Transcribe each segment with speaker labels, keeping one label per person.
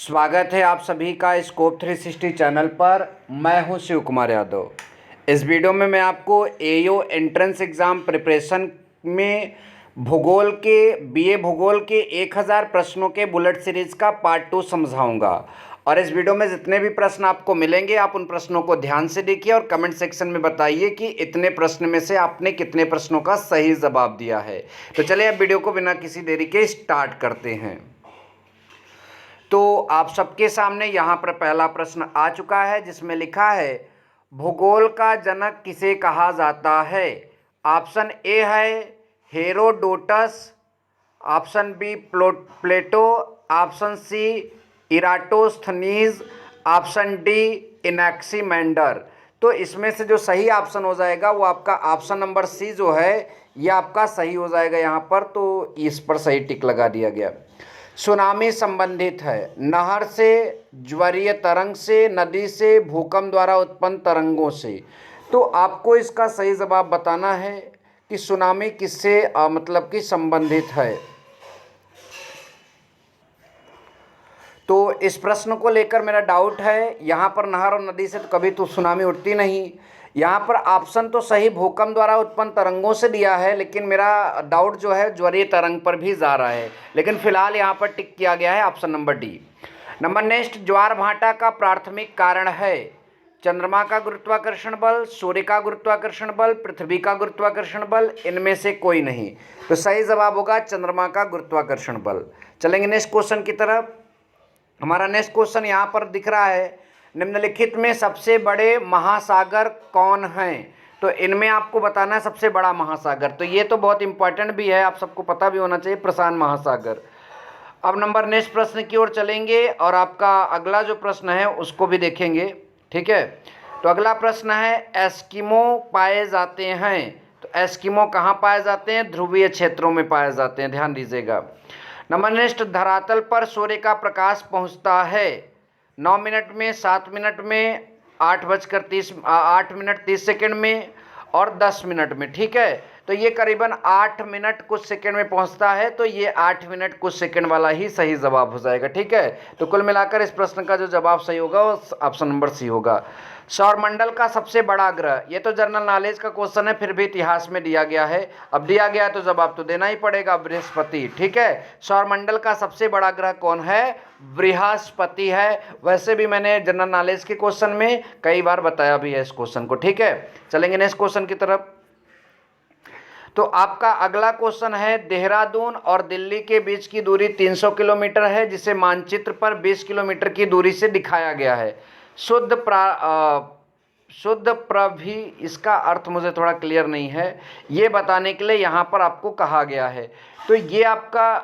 Speaker 1: स्वागत है आप सभी का स्कोप 360 चैनल पर। मैं हूं शिव कुमार यादव। इस वीडियो में मैं आपको एओ एंट्रेंस एग्ज़ाम प्रिपरेशन में भूगोल के बीए भूगोल के 1000 प्रश्नों के बुलेट सीरीज़ का पार्ट 2 समझाऊंगा। और इस वीडियो में जितने भी प्रश्न आपको मिलेंगे आप उन प्रश्नों को ध्यान से देखिए और कमेंट सेक्शन में बताइए कि इतने प्रश्न में से आपने कितने प्रश्नों का सही जवाब दिया है। तो चलिए अब वीडियो को बिना किसी देरी के स्टार्ट करते हैं। तो आप सबके सामने यहाँ पर पहला प्रश्न आ चुका है जिसमें लिखा है भूगोल का जनक किसे कहा जाता है। ऑप्शन ए है हेरोडोटस, ऑप्शन बी प्लेटो, ऑप्शन सी इराटोस्थनीज, ऑप्शन डी इनैक्सीमेंडर। तो इसमें से जो सही ऑप्शन हो जाएगा वो आपका ऑप्शन नंबर सी जो है ये आपका सही हो जाएगा यहाँ पर। तो इस पर सही टिक लगा दिया गया। सुनामी संबंधित है नहर से, ज्वरीय तरंग से, नदी से, भूकंप द्वारा उत्पन्न तरंगों से। तो आपको इसका सही जवाब बताना है कि सुनामी किससे मतलब कि संबंधित है। तो इस प्रश्न को लेकर मेरा डाउट है, यहाँ पर नहर और नदी से तो कभी तो सुनामी उठती नहीं। यहाँ पर ऑप्शन तो सही भूकंप द्वारा उत्पन्न तरंगों से दिया है, लेकिन मेरा डाउट जो है ज्वरीय तरंग पर भी जा रहा है। लेकिन फिलहाल यहाँ पर टिक किया गया है option number D. Number next, ज्वार भाटा का प्राथमिक कारण है चंद्रमा का गुरुत्वाकर्षण बल, सूर्य का गुरुत्वाकर्षण बल, पृथ्वी का गुरुत्वाकर्षण बल, इनमें से कोई नहीं। तो सही जवाब होगा चंद्रमा का गुरुत्वाकर्षण बल। चलेंगे नेक्स्ट क्वेश्चन की तरफ। हमारा नेक्स्ट क्वेश्चन यहाँ पर दिख रहा है, निम्नलिखित में सबसे बड़े महासागर कौन हैं। तो इनमें आपको बताना है सबसे बड़ा महासागर। तो ये तो बहुत इंपॉर्टेंट भी है, आप सबको पता भी होना चाहिए, प्रशांत महासागर। अब नंबर नेक्स्ट प्रश्न की ओर चलेंगे और आपका अगला जो प्रश्न है उसको भी देखेंगे, ठीक है। तो अगला प्रश्न है एस्किमो पाए जाते हैं। तो एस्किमो कहाँ पाए जाते हैं? ध्रुवीय क्षेत्रों में पाए जाते हैं, ध्यान दीजिएगा। नंबर नेक्स्ट, धरातल पर सूर्य का प्रकाश पहुंचता है 9 मिनट में, 7 मिनट में, 8 मिनट 30 सेकंड में और 10 मिनट में, ठीक है। तो ये करीबन 8 मिनट कुछ सेकंड में पहुंचता है, तो ये 8 मिनट कुछ सेकंड वाला ही सही जवाब हो जाएगा, ठीक है। तो कुल मिलाकर इस प्रश्न का जो जवाब सही होगा वो ऑप्शन नंबर सी होगा। सौरमंडल का सबसे बड़ा ग्रह, ये तो जनरल नॉलेज का क्वेश्चन है, फिर भी इतिहास में दिया गया है। अब दिया गया है तो जवाब तो देना ही पड़ेगा, बृहस्पति, ठीक है। सौरमंडल का सबसे बड़ा ग्रह कौन है? बृहस्पति है। वैसे भी मैंने जनरल नॉलेज के क्वेश्चन में कई बार बताया भी है इस क्वेश्चन को, ठीक है। चलेंगे नेक्स्ट क्वेश्चन की तरफ। तो आपका अगला क्वेश्चन है, देहरादून और दिल्ली के बीच की दूरी 300 किलोमीटर है, जिसे मानचित्र पर 20 किलोमीटर की दूरी से दिखाया गया है। शुद्ध प्रभि, इसका अर्थ मुझे थोड़ा क्लियर नहीं है, ये बताने के लिए यहाँ पर आपको कहा गया है। तो ये आपका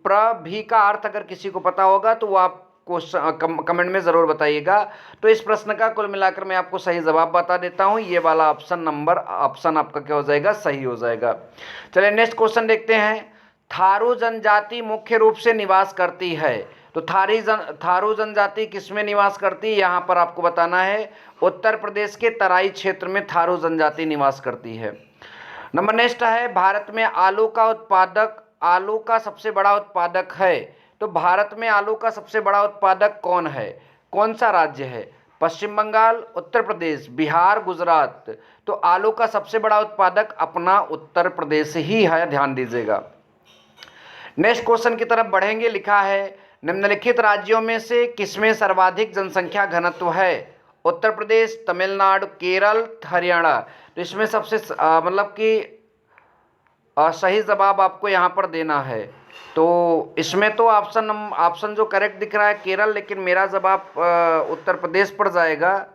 Speaker 1: प्रभि का अर्थ अगर किसी को पता होगा तो वो आप कमेंट में ज़रूर बताइएगा। तो इस प्रश्न का कुल मिलाकर मैं आपको सही जवाब बता देता हूँ, ये वाला ऑप्शन आपका क्या हो जाएगा? सही हो जाएगा। चलिए नेक्स्ट क्वेश्चन देखते हैं। थारू जनजाति मुख्य रूप से निवास करती है। तो थारू जनजाति किसमें निवास करती है? यहाँ पर आपको बताना है उत्तर प्रदेश के तराई क्षेत्र में थारू जनजाति निवास करती है। नंबर नेक्स्ट है, भारत में आलू का सबसे बड़ा उत्पादक है। तो भारत में आलू का सबसे बड़ा उत्पादक कौन है? कौन सा राज्य है? पश्चिम बंगाल, उत्तर प्रदेश, बिहार, गुजरात। तो आलू का सबसे बड़ा उत्पादक अपना उत्तर प्रदेश ही है, ध्यान दीजिएगा। नेक्स्ट क्वेश्चन की तरफ बढ़ेंगे। लिखा है, निम्नलिखित राज्यों में से किसमें सर्वाधिक जनसंख्या घनत्व है? उत्तर प्रदेश, तमिलनाडु, केरल, हरियाणा। तो इसमें सबसे मतलब कि सही जवाब आपको यहाँ पर देना है। तो इसमें तो ऑप्शन जो करेक्ट दिख रहा है केरल, लेकिन मेरा जवाब उत्तर प्रदेश पर जाएगा।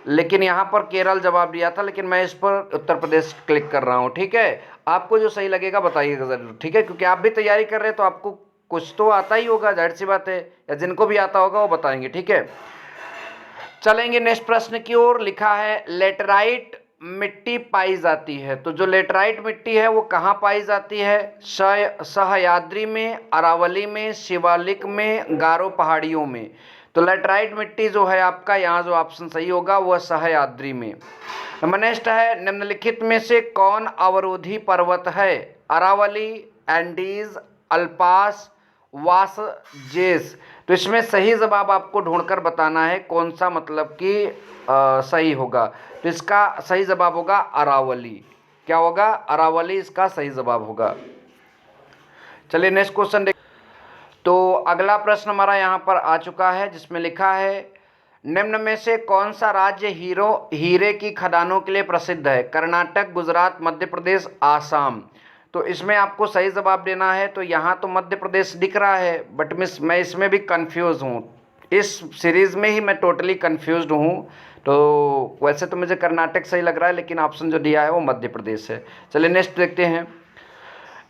Speaker 1: लेकिन यहाँ पर केरल जवाब दिया था, लेकिन मैं इस पर उत्तर प्रदेश क्लिक कर रहा हूँ, ठीक है। आपको जो सही लगेगा बताइएगा ज़रूर, ठीक है, क्योंकि आप भी तैयारी कर रहे हैं तो आपको कुछ तो आता ही होगा, जाहिर सी बात है, या जिनको भी आता होगा वो बताएंगे, ठीक है। चलेंगे नेक्स्ट प्रश्न की ओर। लिखा है, लेटराइट मिट्टी पाई जाती है। तो जो लेटराइट मिट्टी है वो कहाँ पाई जाती है? सह्याद्री में, अरावली में, शिवालिक में, गारो पहाड़ियों में। तो लेटराइट मिट्टी जो है आपका यहाँ जो ऑप्शन सही होगा वो सह्याद्री में। नंबर नेक्स्ट है, निम्नलिखित में से कौन अवरोधी पर्वत है? Aravalli, Andes, Alps, Vosges. तो इसमें सही जवाब आपको ढूंढकर बताना है कौन सा मतलब कि सही होगा। तो इसका सही जवाब होगा अरावली। क्या होगा? अरावली इसका सही जवाब होगा। चलिए नेक्स्ट क्वेश्चन देख। तो अगला प्रश्न हमारा यहाँ पर आ चुका है जिसमें लिखा है निम्न में से कौन सा राज्य हीरे की खदानों के लिए प्रसिद्ध है? कर्नाटक, गुजरात, मध्य प्रदेश, आसाम। तो इसमें आपको सही जवाब देना है। तो यहाँ तो मध्य प्रदेश दिख रहा है, बट मैं इसमें भी कंफ्यूज हूँ। इस सीरीज़ में ही मैं टोटली कंफ्यूज्ड हूँ। तो वैसे तो मुझे कर्नाटक सही लग रहा है, लेकिन ऑप्शन जो दिया है वो मध्य प्रदेश है। चलिए नेक्स्ट देखते हैं।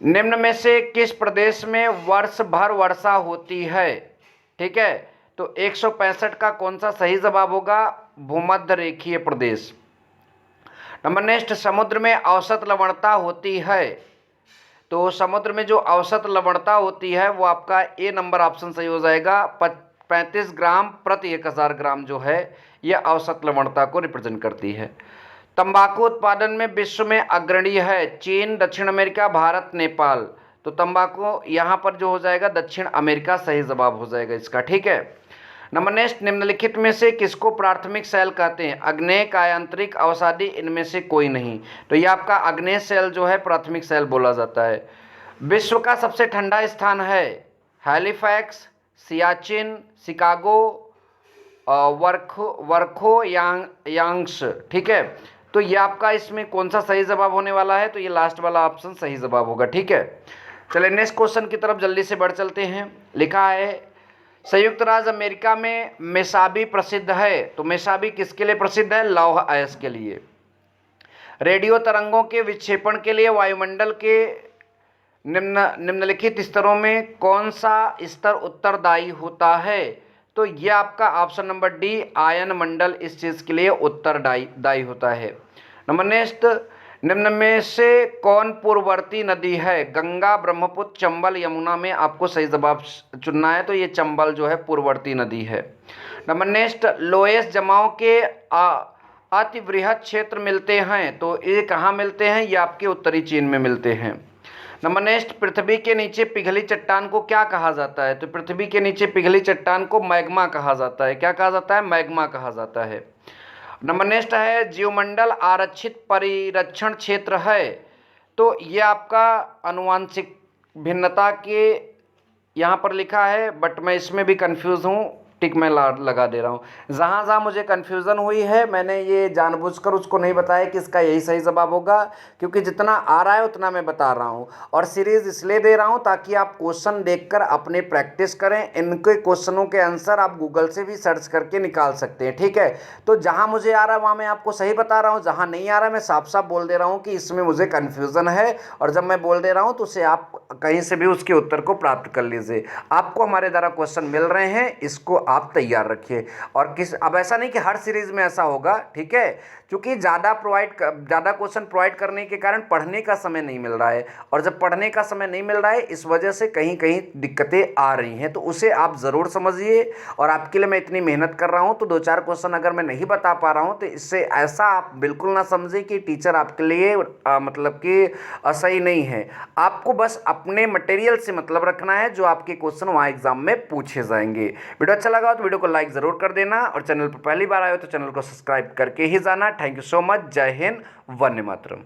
Speaker 1: निम्न में से किस प्रदेश में वर्ष भर वर्षा होती है? ठीक है, तो 165 का कौन सा सही जवाब होगा? भूमध्य रेखीय प्रदेश। नंबर नेक्स्ट, समुद्र में औसत लवणता होती है। तो समुद्र में जो औसत लवणता होती है वो आपका ए नंबर ऑप्शन सही हो जाएगा। 35 ग्राम प्रति 1000 ग्राम जो है यह औसत लवणता को रिप्रेजेंट करती है। तंबाकू उत्पादन में विश्व में अग्रणी है। चीन, दक्षिण अमेरिका, भारत, नेपाल। तो तंबाकू यहाँ पर जो हो जाएगा दक्षिण अमेरिका सही जवाब हो जाएगा इसका। ठीक है। नंबर नेक्स्ट, निम्नलिखित में से किसको प्राथमिक सेल कहते हैं? अग्नेय, आंतरिक, अवसादी, इनमें से कोई नहीं। तो ये आपका अग्नेय सेल जो है प्राथमिक सेल बोला जाता है। विश्व का सबसे ठंडा स्थान है हैलिफैक्स, सियाचिन, शिकागो, वर्खो यांग्स। ठीक है, तो ये आपका इसमें कौन सा सही जवाब होने वाला है? तो ये लास्ट वाला ऑप्शन सही जवाब होगा। ठीक है, चलिए नेक्स्ट क्वेश्चन की तरफ जल्दी से बढ़ चलते हैं। लिखा है संयुक्त राज्य अमेरिका में मेसाबी प्रसिद्ध है। तो मेसाबी किसके लिए प्रसिद्ध है? लौह अयस्क के लिए। रेडियो तरंगों के विक्षेपण के लिए वायुमंडल के निम्नलिखित स्तरों में कौन सा स्तर उत्तरदायी होता है? तो यह आपका ऑप्शन नंबर डी, आयन मंडल इस चीज के लिए उत्तरदायी होता है। नंबर नेक्स्ट, निम्न में से कौन पूर्ववर्ती नदी है? गंगा, ब्रह्मपुत्र, चंबल, यमुना में आपको सही जवाब चुनना है। तो ये चंबल जो है पूर्ववर्ती नदी है। नंबर नेक्स्ट, लोएस जमाव के अति वृहत क्षेत्र मिलते हैं। तो ये कहाँ मिलते हैं? ये आपके उत्तरी चीन में मिलते हैं। नंबर नेक्स्ट, पृथ्वी के नीचे पिघली चट्टान को क्या कहा जाता है? तो पृथ्वी के नीचे पिघली चट्टान को मैग्मा कहा जाता है। क्या कहा जाता है? मैग्मा कहा जाता है। नंबर नेक्स्ट है जीवमंडल आरक्षित परिरक्षण क्षेत्र है। तो ये आपका अनुवांशिक भिन्नता के यहाँ पर लिखा है, बट मैं इसमें भी कंफ्यूज हूँ। टिक मैं लगा दे रहा हूँ। जहाँ जहाँ मुझे कन्फ्यूज़न हुई है मैंने ये जानबूझकर उसको नहीं बताया कि इसका यही सही जवाब होगा, क्योंकि जितना आ रहा है उतना मैं बता रहा हूँ। और सीरीज़ इसलिए दे रहा हूँ ताकि आप क्वेश्चन देखकर अपने प्रैक्टिस करें। इनके क्वेश्चनों के आंसर आप गूगल से भी सर्च करके निकाल सकते हैं। ठीक है, तो जहाँ मुझे आ रहा है वहाँ मैं आपको सही बता रहा हूँ, जहाँ नहीं आ रहा है मैं साफ साफ बोल दे रहा हूँ कि इसमें मुझे कन्फ्यूज़न है। और जब मैं बोल दे रहा हूँ तो उसे आप कहीं से भी उसके उत्तर को प्राप्त कर लीजिए। आपको हमारे द्वारा क्वेश्चन मिल रहे हैं, इसको आप तैयार रखिए। और अब ऐसा नहीं कि हर सीरीज में ऐसा होगा। ठीक है, क्योंकि ज़्यादा क्वेश्चन प्रोवाइड करने के कारण पढ़ने का समय नहीं मिल रहा है। और जब पढ़ने का समय नहीं मिल रहा है इस वजह से कहीं कहीं दिक्कतें आ रही हैं। तो उसे आप ज़रूर समझिए। और आपके लिए मैं इतनी मेहनत कर रहा हूँ, तो 2-4 क्वेश्चन अगर मैं नहीं बता पा रहा हूँ तो इससे ऐसा आप बिल्कुल ना समझिए कि टीचर आपके लिए मतलब कि सही नहीं है। आपको बस अपने मटेरियल से मतलब रखना है, जो आपके क्वेश्चन वहाँ एग्जाम में पूछे जाएंगे। वीडियो अच्छा लगा तो वीडियो को लाइक ज़रूर कर देना, और चैनल पर पहली बार आए हो तो चैनल को सब्सक्राइब करके ही जाना। Thank you so much. जय हिंद, वंदे मातरम।